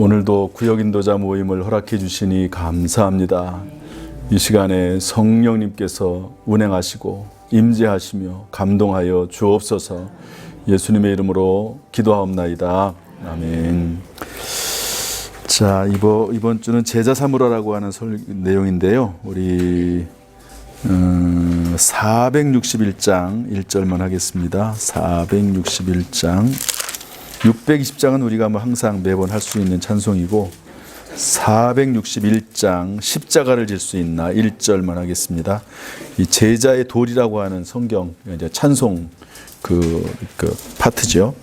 오늘도 구역인도자 모임을 허락해 주시니 감사합니다. 이 시간에 성령님께서 운행하시고 임재하시며 감동하여 주옵소서. 예수님의 이름으로 기도하옵나이다. 아멘. 자, 이번 주는 제자 삼으라라고 하는 내용인데요. 우리 461장 1절만 하겠습니다. 461장 620장은 우리가 항상 매번 할 수 있는 찬송이고 461장 십자가를 질 수 있나 1절만 하겠습니다. 이 제자의 돌이라고 하는 성경 이제 찬송 그 파트죠.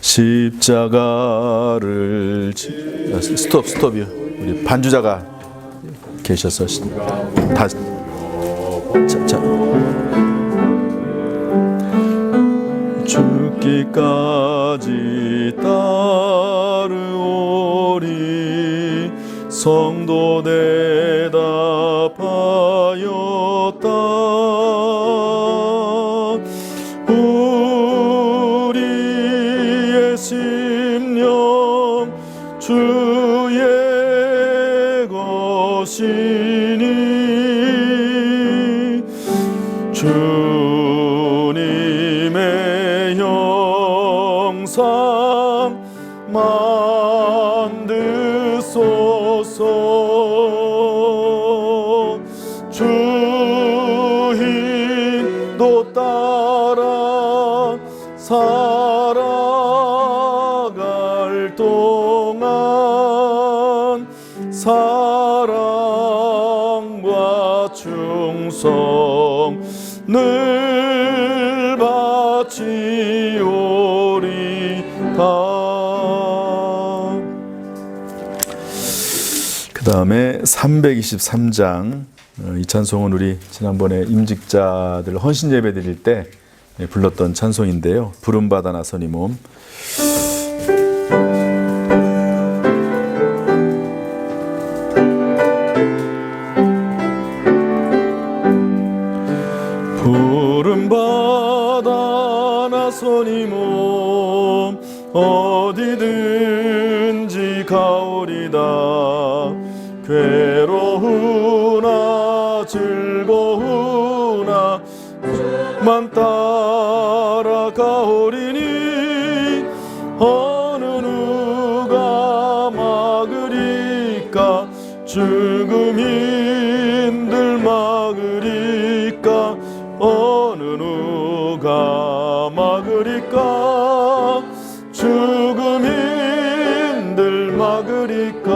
십자가를 스톱이요. 우리 반주자가 계셔서 다시 죽기까지 따르오리 성도 대답하였다. 우리의 심령 주의 것이니 주님의 형상 만드소서. 주인도 따라 살아갈 동안 사랑과 충성 늘 바치오리다. 그 다음에 323장 이 찬송은 우리 지난번에 임직자들 헌신 예배 드릴 때 불렀던 찬송인데요. 부름받아 나선 이 몸. 부름받아 나선 이 몸 어디든지 가오리다. 괴로우나 즐거우나 만 따라가오리니 어느 누가 막으리까. 죽음 힘들 막으리까. 어느 누가 막으리까. 죽음 힘들 막으리까.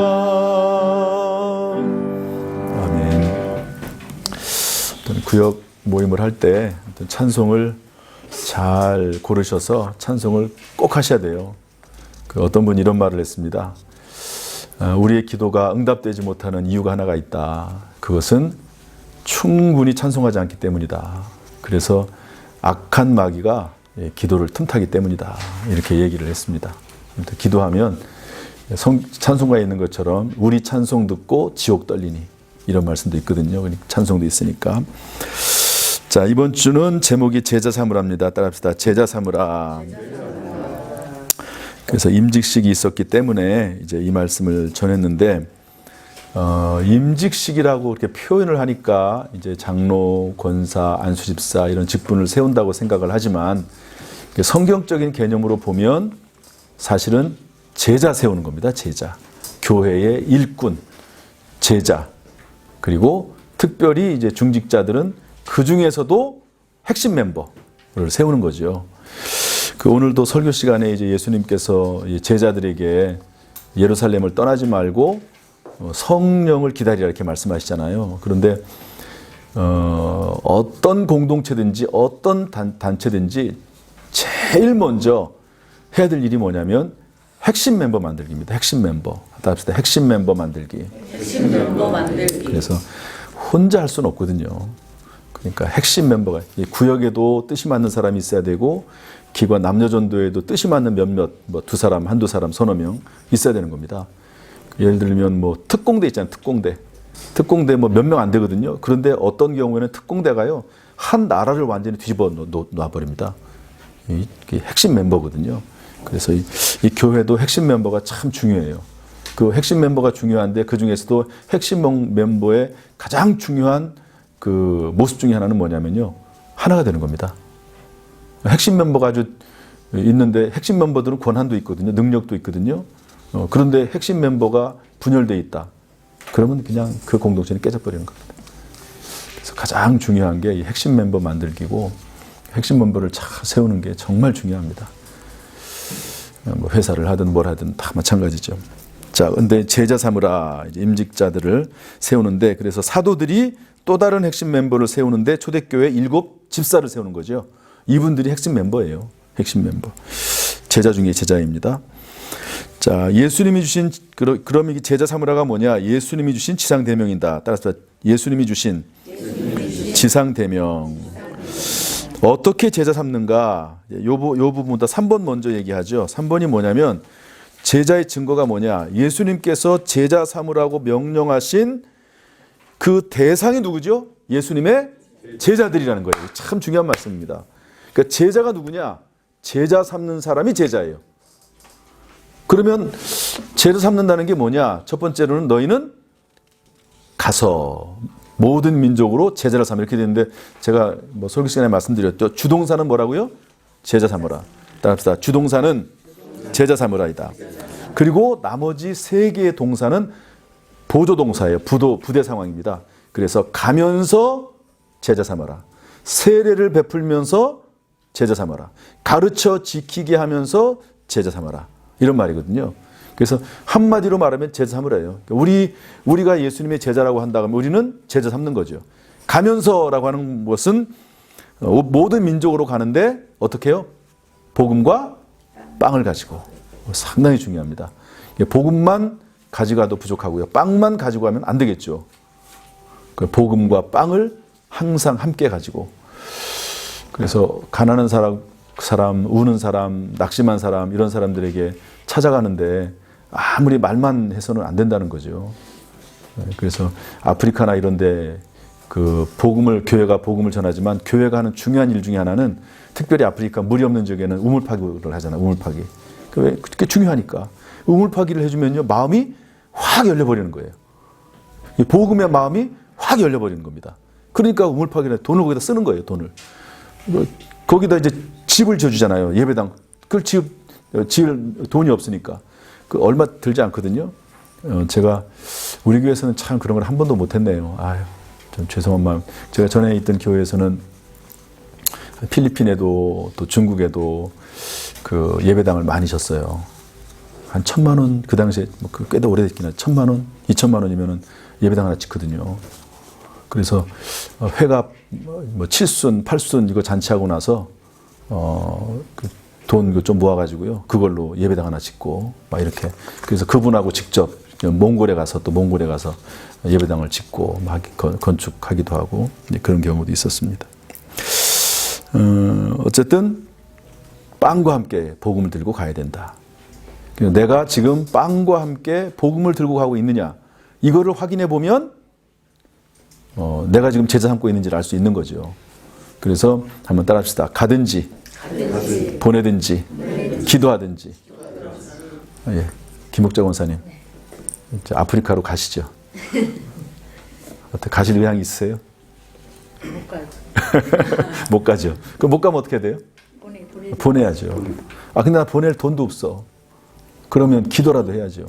아멘. 구역 모임을 할 때 찬송을 잘 고르셔서 찬송을 꼭 하셔야 돼요. 어떤 분이 이런 말을 했습니다. 우리의 기도가 응답되지 못하는 이유가 하나가 있다. 그것은 충분히 찬송하지 않기 때문이다. 그래서 악한 마귀가 기도를 틈타기 때문이다. 이렇게 얘기를 했습니다. 기도하면 찬송가에 있는 것처럼 우리 찬송 듣고 지옥 떨리니 이런 말씀도 있거든요. 찬송도 있으니까. 자, 이번 주는 제목이 제자 삼으라입니다. 따라합시다. 제자 삼으라. 그래서 임직식이 있었기 때문에 이제 이 말씀을 전했는데 임직식이라고 이렇게 표현을 하니까 이제 장로, 권사, 안수집사 이런 직분을 세운다고 생각을 하지만 성경적인 개념으로 보면 사실은 제자 세우는 겁니다. 제자. 교회의 일꾼, 제자. 그리고 특별히 이제 중직자들은 그 중에서도 핵심 멤버를 세우는 거죠. 오늘도 설교 시간에 이제 예수님께서 제자들에게 예루살렘을 떠나지 말고 성령을 기다리라 이렇게 말씀하시잖아요. 그런데 어떤 공동체든지 어떤 단체든지 제일 먼저 해야 될 일이 뭐냐면 핵심 멤버 만들기입니다. 핵심 멤버. 합시다. 핵심 멤버 만들기. 핵심 멤버 만들기. 그래서 혼자 할 수는 없거든요. 그러니까 핵심 멤버가 구역에도 뜻이 맞는 사람이 있어야 되고 기관 남녀전도에도 뜻이 맞는 몇몇 두 사람, 한두 사람, 서너 명 있어야 되는 겁니다. 예를 들면 특공대 있잖아요. 특공대 몇 명 안 되거든요. 그런데 어떤 경우에는 특공대가요 한 나라를 완전히 뒤집어 놔버립니다. 이게 핵심 멤버거든요. 그래서 이 교회도 핵심 멤버가 참 중요해요. 그 핵심 멤버가 중요한데 그 중에서도 핵심 멤버의 가장 중요한 그 모습 중에 하나는 뭐냐면요. 하나가 되는 겁니다. 핵심 멤버가 아주 있는데 핵심 멤버들은 권한도 있거든요. 능력도 있거든요. 그런데 핵심 멤버가 분열되어 있다. 그러면 그냥 그 공동체는 깨져버리는 겁니다. 그래서 가장 중요한 게 이 핵심 멤버 만들기고 핵심 멤버를 잘 세우는 게 정말 중요합니다. 뭐 회사를 하든 뭘 하든 다 마찬가지죠. 자, 근데 제자 삼으라 임직자들을 세우는데 그래서 사도들이 또 다른 핵심 멤버를 세우는데 초대교회 7 집사를 세우는 거죠. 이분들이 핵심 멤버예요. 핵심 멤버. 제자 중에 제자입니다. 자, 예수님이 주신 그럼 이 제자 삼으라가 뭐냐? 예수님이 주신 지상 대명이다. 따라서 예수님이 주신 지상 대명. 어떻게 제자 삼는가? 요 부분부터 3번 먼저 얘기하죠. 3번이 뭐냐면 제자의 증거가 뭐냐? 예수님께서 제자 삼으라고 명령하신 그 대상이 누구죠? 예수님의 제자들이라는 거예요. 참 중요한 말씀입니다. 그러니까 제자가 누구냐? 제자 삼는 사람이 제자예요. 그러면 제자 삼는다는 게 뭐냐? 첫 번째로는 너희는 가서 모든 민족으로 제자를 삼으라 이렇게 되는데 제가 뭐 설교 시간에 말씀드렸죠. 주동사는 뭐라고요? 제자 삼으라. 따라합시다. 주동사는 제자 삼으라이다. 그리고 나머지 3개의 동사는 보조동사예요. 부대 상황입니다. 그래서 가면서 제자 삼아라. 세례를 베풀면서 제자 삼아라. 가르쳐 지키게 하면서 제자 삼아라. 이런 말이거든요. 그래서 한마디로 말하면 제자 삼으라예요. 우리가 예수님의 제자라고 한다 하면 우리는 제자 삼는 거죠. 가면서라고 하는 것은 모든 민족으로 가는데 어떻게 해요? 복음과 빵을 가지고. 상당히 중요합니다. 복음만 가져가도 부족하고요. 빵만 가지고 가면 안 되겠죠. 복음과 빵을 항상 함께 가지고. 그래서 가난한 사람, 우는 사람, 낙심한 사람 이런 사람들에게 찾아가는데 아무리 말만 해서는 안 된다는 거죠. 그래서 아프리카나 이런데 그 교회가 복음을 전하지만 교회가 하는 중요한 일 중에 하나는 특별히 아프리카 물이 없는 지역에는 우물파기를 하잖아요. 우물파기. 그게 중요하니까. 우물파기를 해주면요 마음이 확 열려버리는 거예요. 복음의 마음이 확 열려버리는 겁니다. 그러니까 우물파기를 돈을 거기다 쓰는 거예요. 돈을. 거기다 이제 집을 지어주잖아요. 예배당. 그걸 지을 돈이 없으니까. 그 얼마 들지 않거든요. 제가 우리 교회에서는 참 그런 걸 한 번도 못했네요. 아유, 좀 죄송한 마음. 제가 전에 있던 교회에서는 필리핀에도 또 중국에도 그 예배당을 많이 졌어요. 한 1,000만 원, 그 당시에 꽤도 오래됐긴 하죠. 1,000만 원, 2,000만 원이면 예배당 하나 짓거든요. 그래서 회가 뭐 7순, 8순 이거 잔치하고 나서 돈 좀 모아가지고요. 그걸로 예배당 하나 짓고 막 이렇게. 그래서 그분하고 직접 몽골에 가서 예배당을 짓고 막 건축하기도 하고 그런 경우도 있었습니다. 어쨌든 빵과 함께 복음을 들고 가야 된다. 내가 지금 빵과 함께 복음을 들고 가고 있느냐 이거를 확인해 보면 내가 지금 제자 삼고 있는지를 알 수 있는 거죠. 그래서 한번 따라합시다. 가든지 보내든지 기도하든지. 예, 김옥자 권사님 이제 아프리카로 가시죠. 어떻게 가실 의향이 있으세요? 못 가요. 못 가죠. 그럼 못 가면 어떻게 돼요? 보내야죠. 근데 나 보낼 돈도 없어. 그러면 기도라도 해야죠.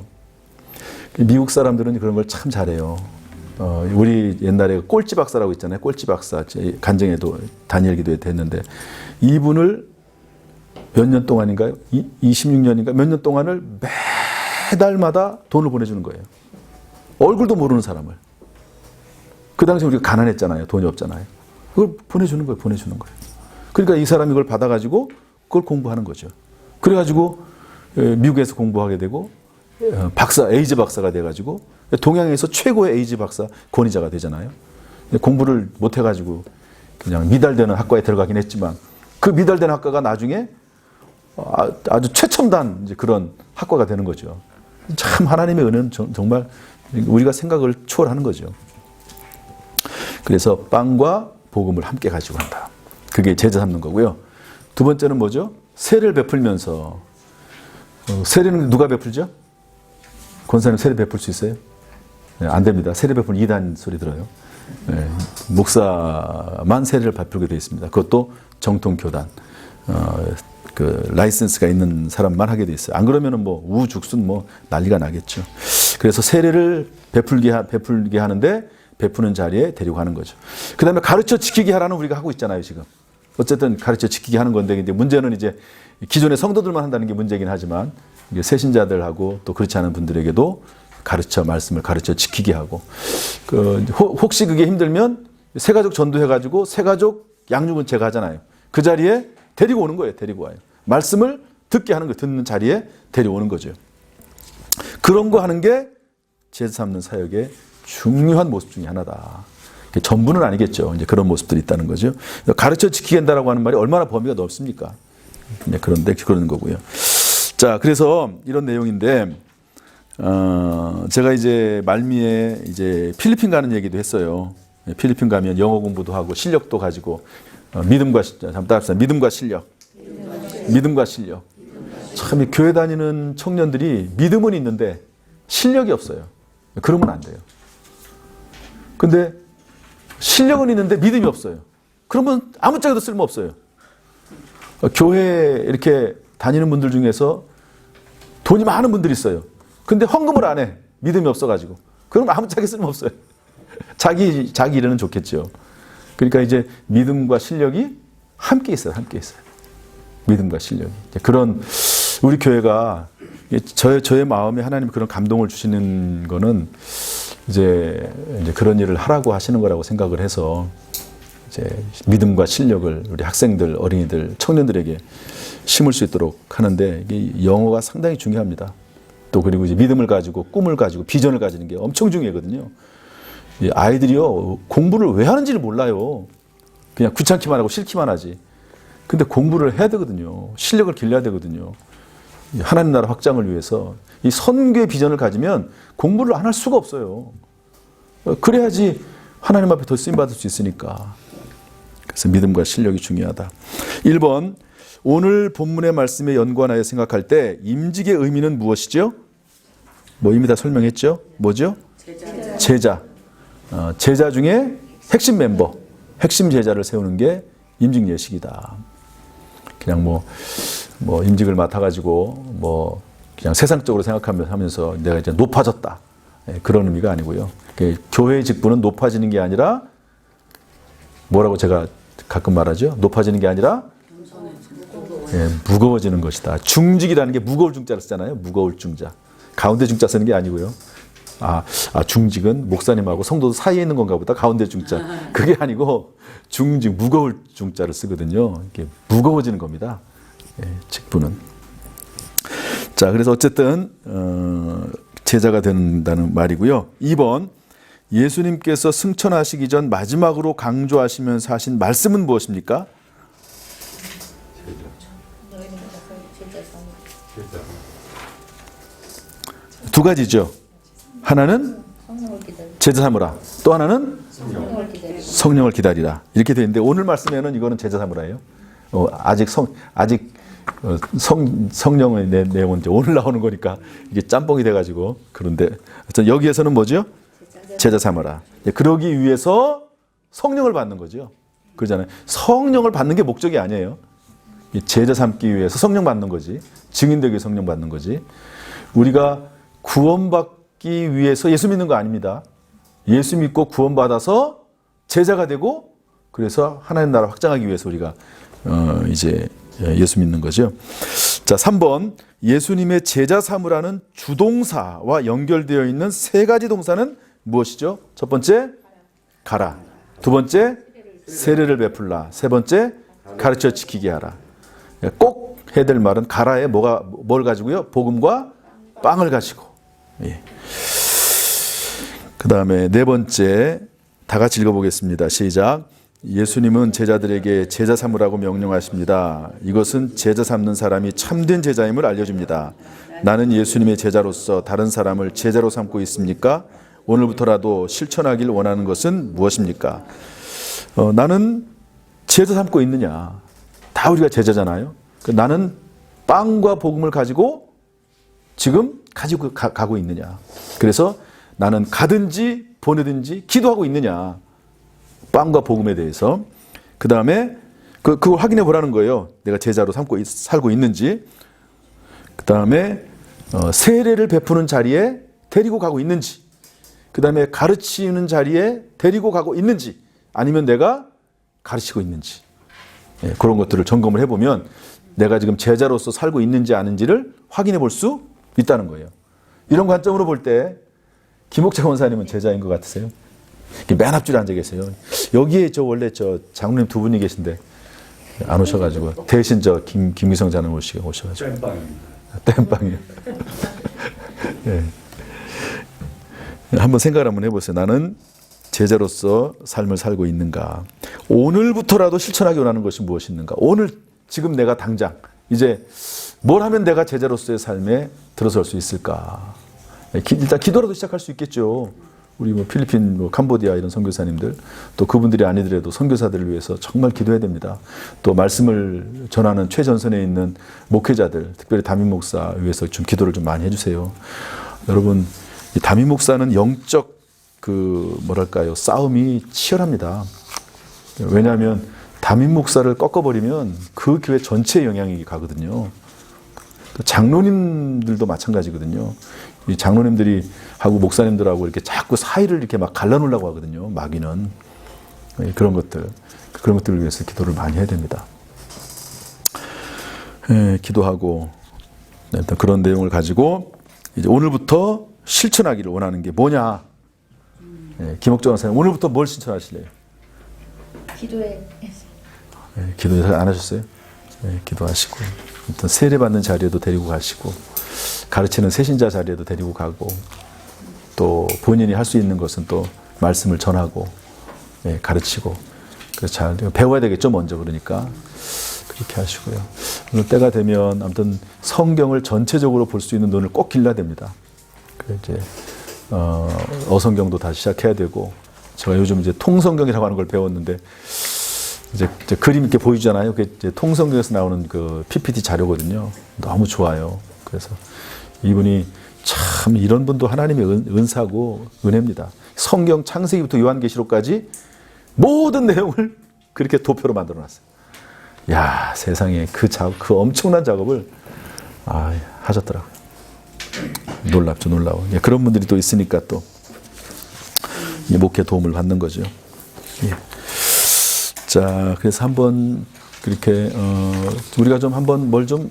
미국 사람들은 그런 걸 참 잘해요. 우리 옛날에 꼴찌 박사라고 있잖아요. 꼴찌 박사. 간증에도 다니엘 기도에 됐는데 이분을 몇 년 동안인가요? 26년인가 몇 년 동안을 매달마다 돈을 보내주는 거예요. 얼굴도 모르는 사람을. 그 당시 우리가 가난했잖아요. 돈이 없잖아요. 그걸 보내주는 거예요. 그러니까 이 사람이 이걸 받아가지고 그걸 공부하는 거죠. 그래가지고 미국에서 공부하게 되고 에이즈 박사가 돼가지고 동양에서 최고의 에이즈 박사 권위자가 되잖아요. 공부를 못해가지고 그냥 미달되는 학과에 들어가긴 했지만 그 미달된 학과가 나중에 아주 최첨단 이제 그런 학과가 되는 거죠. 참 하나님의 은혜는 정말 우리가 생각을 초월하는 거죠. 그래서 빵과 복음을 함께 가지고 간다. 그게 제자 삼는 거고요. 두 번째는 뭐죠? 세례를 베풀면서 세례는 누가 베풀죠? 권사님 세례 베풀 수 있어요? 네, 안 됩니다. 세례 베풀 이단 소리 들어요. 네, 목사만 세례를 베풀게 되어 있습니다. 그것도 정통교단, 그 라이센스가 있는 사람만 하게 돼 있어요. 안 그러면은 뭐 우죽순 뭐 난리가 나겠죠. 그래서 세례를 베풀게 하는데 베푸는 자리에 데리고 가는 거죠. 그 다음에 가르쳐 지키게 하라는 우리가 하고 있잖아요, 지금. 어쨌든 가르쳐 지키게 하는 건데, 이제 문제는 이제 기존의 성도들만 한다는 게 문제긴 하지만, 이게 새신자들하고 또 그렇지 않은 분들에게도 말씀을 가르쳐 지키게 하고, 혹시 그게 힘들면 새가족 전도해가지고 새가족 양육은 제가 하잖아요. 그 자리에 데리고 오는 거예요, 데리고 와요. 말씀을 듣게 하는 거, 듣는 자리에 데려오는 거죠. 그런 거 하는 게 제자 삼는 사역의 중요한 모습 중에 하나다. 전부는 아니겠죠. 이제 그런 모습들이 있다는 거죠. 가르쳐 지키게 한다라고 하는 말이 얼마나 범위가 넓습니까? 그런데 그러는 거고요. 자, 그래서 이런 내용인데, 제가 이제 말미에 이제 필리핀 가는 얘기도 했어요. 필리핀 가면 영어 공부도 하고 실력도 가지고, 믿음과 실력. 믿음과 실력. 참, 교회 다니는 청년들이 믿음은 있는데 실력이 없어요. 그러면 안 돼요. 근데 실력은 있는데 믿음이 없어요. 그러면 아무짝에도 쓸모 없어요. 교회 이렇게 다니는 분들 중에서 돈이 많은 분들이 있어요. 근데 헌금을 안 해. 믿음이 없어가지고. 그럼 아무짝에 쓸모 없어요. 자기 일에는 좋겠죠. 그러니까 이제 믿음과 실력이 함께 있어요. 함께 있어요. 믿음과 실력이. 그런 우리 교회가 저의 마음에 하나님 그런 감동을 주시는 거는 이제 그런 일을 하라고 하시는 거라고 생각을 해서 이제 믿음과 실력을 우리 학생들, 어린이들, 청년들에게 심을 수 있도록 하는데 이게 영어가 상당히 중요합니다. 또 그리고 이제 믿음을 가지고 꿈을 가지고 비전을 가지는 게 엄청 중요하거든요. 아이들이요 공부를 왜 하는지를 몰라요. 그냥 귀찮기만 하고 싫기만 하지. 근데 공부를 해야 되거든요. 실력을 길러야 되거든요. 하나님 나라 확장을 위해서 이 선교의 비전을 가지면 공부를 안 할 수가 없어요. 그래야지 하나님 앞에 더 쓰임받을 수 있으니까. 그래서 믿음과 실력이 중요하다. 1번, 오늘 본문의 말씀에 연관하여 생각할 때 임직의 의미는 무엇이죠? 뭐 이미 다 설명했죠? 뭐죠? 제자. 제자 중에 핵심 멤버, 핵심 제자를 세우는 게 임직 예식이다. 그냥 뭐 임직을 맡아가지고 그냥 세상적으로 생각하면서 내가 이제 높아졌다. 그런 의미가 아니고요. 교회의 직분은 높아지는 게 아니라 뭐라고 제가 가끔 말하죠? 높아지는 게 아니라 무거워지는 것이다. 중직이라는 게 무거울 중자를 쓰잖아요. 무거울 중자. 가운데 중자 쓰는 게 아니고요. 중직은 목사님하고 성도 사이에 있는 건가 보다. 가운데 중자. 그게 아니고 중직, 무거울 중자를 쓰거든요. 이게 무거워지는 겁니다. 직분은. 자, 그래서 어쨌든 제자가 된다는 말이고요. 2번, 예수님께서 승천하시기 전 마지막으로 강조하시면서 하신 말씀은 무엇입니까? 두 가지죠. 하나는 제자 삼으라. 또 하나는 성령을 기다리라. 이렇게 되어 있는데 오늘 말씀에는 이거는 제자 삼으라예요. 아직 성령의 내용은 이제 오늘 나오는 거니까 이게 짬뽕이 돼가지고 그런데 여기에서는 뭐죠? 제자 삼으라. 그러기 위해서 성령을 받는 거죠. 그러잖아요. 성령을 받는 게 목적이 아니에요. 제자 삼기 위해서 성령 받는 거지. 증인되기 위해 성령 받는 거지. 우리가 구원받기 위해서 예수 믿는 거 아닙니다. 예수 믿고 구원받아서 제자가 되고 그래서 하나님 나라 확장하기 위해서 우리가 이제 예수 믿는 거죠. 자, 3번, 예수님의 제자 삼으라는 주동사와 연결되어 있는 세 가지 동사는 무엇이죠? 첫 번째, 가라. 두 번째, 세례를 베풀라. 세 번째, 가르쳐 지키게 하라. 꼭 해야 될 말은 가라에 뭘 가지고요? 복음과 빵을 가지고. 예. 그 다음에 네 번째, 다 같이 읽어보겠습니다. 시작. 예수님은 제자들에게 제자 삼으라고 명령하십니다. 이것은 제자 삼는 사람이 참된 제자임을 알려줍니다. 나는 예수님의 제자로서 다른 사람을 제자로 삼고 있습니까? 오늘부터라도 실천하길 원하는 것은 무엇입니까? 나는 제자 삼고 있느냐? 다 우리가 제자잖아요. 나는 빵과 복음을 가지고 지금 가지고 가고 있느냐. 그래서 나는 가든지 보내든지 기도하고 있느냐. 빵과 복음에 대해서. 그 다음에 그걸 확인해 보라는 거예요. 내가 제자로 살고 있는지. 그 다음에 세례를 베푸는 자리에 데리고 가고 있는지. 그 다음에 가르치는 자리에 데리고 가고 있는지. 아니면 내가 가르치고 있는지. 예, 그런 것들을 점검을 해보면 내가 지금 제자로서 살고 있는지 아닌지를 확인해 볼 수 있다는 거예요. 이런 관점으로 볼 때 김옥재 권사님은 제자인 것 같으세요? 맨 앞줄에 앉아 계세요. 여기에 원래 장로님 두 분이 계신데 안 오셔가지고 대신 김기성 장로님 오셔가지고 땜빵이요. 네. 한번 생각을 한번 해보세요. 나는 제자로서 삶을 살고 있는가? 오늘부터라도 실천하기 원하는 것이 무엇이 있는가? 오늘 지금 내가 당장 이제 뭘 하면 내가 제자로서의 삶에 들어설 수 있을까? 일단 기도라도 시작할 수 있겠죠. 우리 필리핀, 캄보디아 이런 선교사님들, 또 그분들이 아니더라도 선교사들을 위해서 정말 기도해야 됩니다. 또 말씀을 전하는 최전선에 있는 목회자들, 특별히 담임 목사 위해서 좀 기도를 좀 많이 해주세요. 여러분, 이 담임 목사는 영적 싸움이 치열합니다. 왜냐하면 담임 목사를 꺾어버리면 그 교회 전체에 영향이 가거든요. 장로님들도 마찬가지거든요. 이 장로님들이 하고 목사님들하고 이렇게 자꾸 사이를 이렇게 막 갈라놓으려고 하거든요. 마귀는. 그런 것들을 위해서 기도를 많이 해야 됩니다. 기도하고 일단 그런 내용을 가지고 이제 오늘부터 실천하기를 원하는 게 뭐냐? 김옥정 선생님 오늘부터 뭘 실천하실래요? 기도해. 기도 안 하셨어요? 기도하시고 일단 세례받는 자리에도 데리고 가시고 가르치는 세신자 자리에도 데리고 가고 또 본인이 할 수 있는 것은 또 말씀을 전하고 가르치고 그래서 잘 배워야 되겠죠 먼저. 그러니까 그렇게 하시고요. 오늘 때가 되면 아무튼 성경을 전체적으로 볼 수 있는 눈을 꼭 길러야 됩니다. 이제 어성경도 다시 시작해야 되고 제가 요즘 이제 통성경이라고 하는 걸 배웠는데 이제 그림 이렇게 보이잖아요. 그게 이제 통성경에서 나오는 그 PPT 자료거든요. 너무 좋아요. 그래서 이분이 참 이런 분도 하나님의 은사고 은혜입니다. 성경 창세기부터 요한계시록까지 모든 내용을 그렇게 도표로 만들어놨어요. 야, 세상에 그 엄청난 작업을 하셨더라고요. 놀랍죠, 놀라워. 그런 분들이 또 있으니까 또 목회 도움을 받는 거죠. 자, 그래서 한번 그렇게 우리가 좀 한번 뭘 좀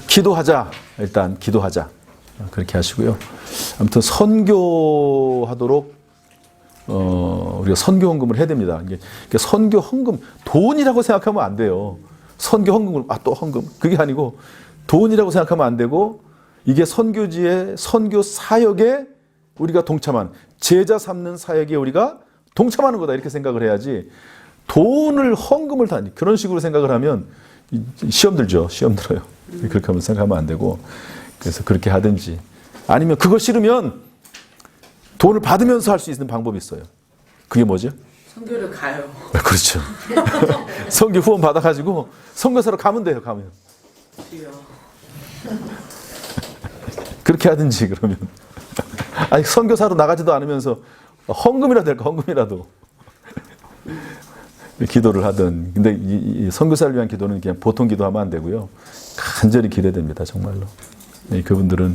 기도하자. 일단 기도하자. 그렇게 하시고요. 아무튼 선교하도록 우리가 선교 헌금을 해야 됩니다. 이게 선교 헌금 돈이라고 생각하면 안 돼요. 선교 헌금을 또 헌금 그게 아니고 돈이라고 생각하면 안 되고 이게 선교지의 선교 사역에 우리가 동참한 제자 삼는 사역에 우리가 동참하는 거다 이렇게 생각을 해야지 돈을 헌금을 다 그런 식으로 생각을 하면 시험 들죠. 시험 들어요. 그렇게 하면 생각하면 안 되고 그래서 그렇게 하든지 아니면 그거 싫으면 돈을 받으면서 할 수 있는 방법이 있어요. 그게 뭐죠? 선교를 가요. 그렇죠. 선교 후원 받아가지고 선교사로 가면 돼요. 가면. 그렇게 하든지 그러면. 아니 선교사로 나가지도 않으면서 헌금이라도 될까 헌금이라도. 기도를 하든. 근데 이 선교사를 위한 기도는 그냥 보통 기도하면 안 되고요. 간절히 기도해야 됩니다. 정말로. 그분들은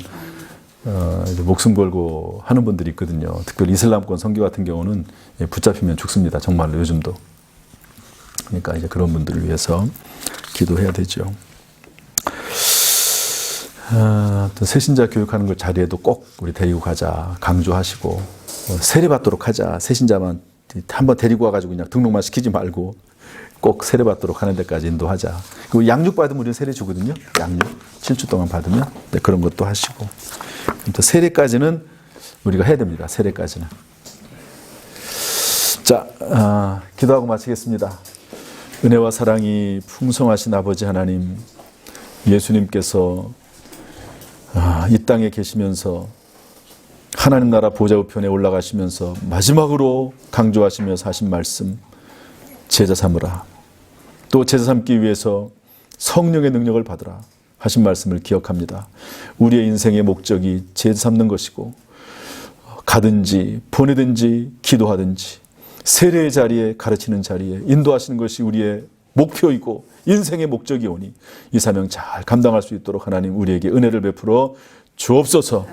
이제 목숨 걸고 하는 분들이 있거든요. 특별히 이슬람권 선교 같은 경우는 붙잡히면 죽습니다. 정말로 요즘도. 그러니까 이제 그런 분들을 위해서 기도해야 되죠. 또 세신자 교육하는 걸 자리에도 꼭 우리 데리고 가자. 강조하시고 세례받도록 하자. 세신자만 한번 데리고 와가지고 그냥 등록만 시키지 말고 꼭 세례받도록 하는 데까지 인도하자. 그리고 양육 받으면 우리는 세례 주거든요. 양육 7주 동안 받으면 그런 것도 하시고. 또 세례까지는 우리가 해야 됩니다. 세례까지는. 자, 기도하고 마치겠습니다. 은혜와 사랑이 풍성하신 아버지 하나님, 예수님께서 이 땅에 계시면서 하나님 나라 보좌 우편에 올라가시면서 마지막으로 강조하시면서 하신 말씀, 제자 삼으라. 또 제자 삼기 위해서 성령의 능력을 받으라. 하신 말씀을 기억합니다. 우리의 인생의 목적이 제자 삼는 것이고 가든지 보내든지 기도하든지 세례의 자리에 가르치는 자리에 인도하시는 것이 우리의 목표이고 인생의 목적이 오니 이 사명 잘 감당할 수 있도록 하나님 우리에게 은혜를 베풀어 주옵소서.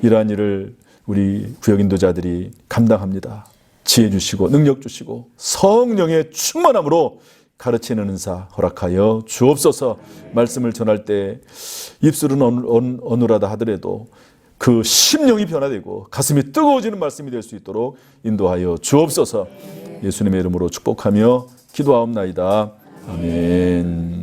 이러한 일을 우리 구역 인도자들이 감당합니다. 지혜 주시고 능력 주시고 성령의 충만함으로 가르치는 은사 허락하여 주옵소서. 말씀을 전할 때 입술은 어눌하다 하더라도 그 심령이 변화되고 가슴이 뜨거워지는 말씀이 될 수 있도록 인도하여 주옵소서. 예수님의 이름으로 축복하며 기도하옵나이다. 아멘.